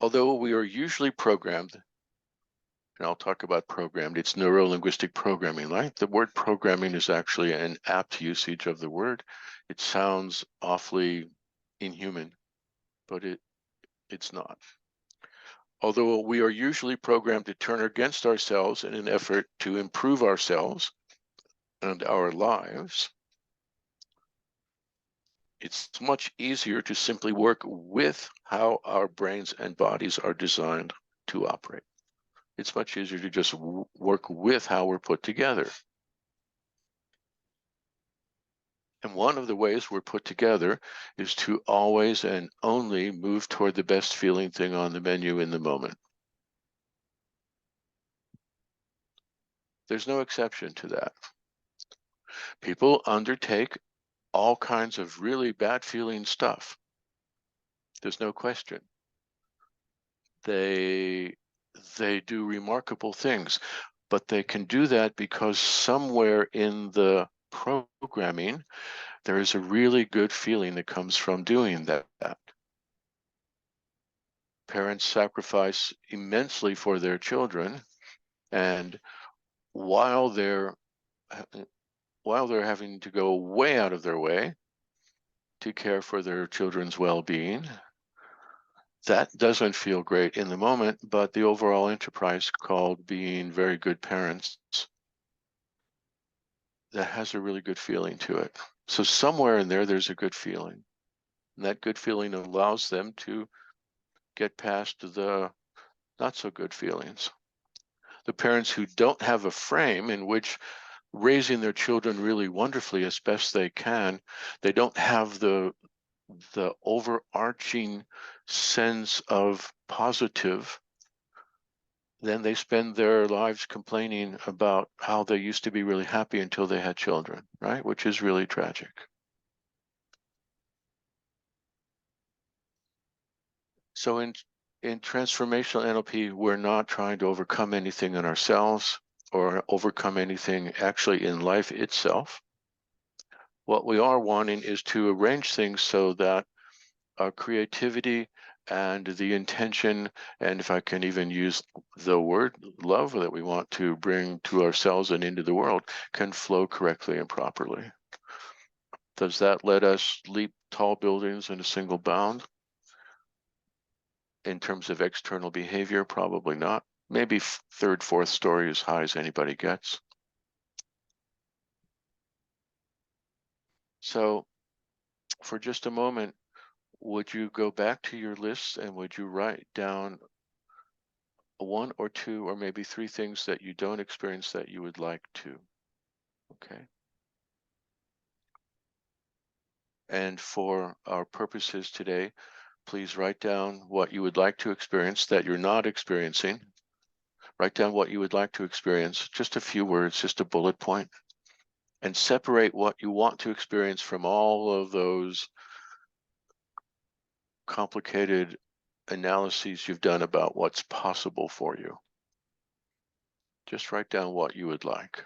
Although we are usually programmed, and I'll talk about programmed, it's neuro-linguistic programming, right? The word programming is actually an apt usage of the word. It sounds awfully inhuman, but it's not. Although we are usually programmed to turn against ourselves in an effort to improve ourselves and our lives, it's much easier to simply work with how our brains and bodies are designed to operate. It's much easier to just work with how we're put together. And one of the ways we're put together is to always and only move toward the best feeling thing on the menu in the moment. There's no exception to that. People undertake all kinds of really bad feeling stuff. There's no question. They do remarkable things, but they can do that because somewhere in the programming, there is a really good feeling that comes from doing that. Parents sacrifice immensely for their children, and while they're having to go way out of their way to care for their children's well-being, that doesn't feel great in the moment, but the overall enterprise called being very good parents, that has a really good feeling to it. So somewhere in there, there's a good feeling. And that good feeling allows them to get past the not so good feelings. The parents who don't have a frame in which raising their children really wonderfully as best they can, they don't have the overarching sense of positive, then they spend their lives complaining about how they used to be really happy until they had children, right? Which is really tragic. So in transformational NLP, we're not trying to overcome anything in ourselves or overcome anything actually in life itself. What we are wanting is to arrange things so that our creativity and the intention, and if I can even use the word love that we want to bring to ourselves and into the world, can flow correctly and properly. Does that let us leap tall buildings in a single bound? In terms of external behavior, probably not. Maybe third, fourth story as high as anybody gets. So for just a moment, would you go back to your list and would you write down one or two or maybe three things that you don't experience that you would like to? Okay. And for our purposes today, please write down what you would like to experience that you're not experiencing. Write down what you would like to experience, just a few words, just a bullet point, and separate what you want to experience from all of those complicated analyses you've done about what's possible for you. Just write down what you would like.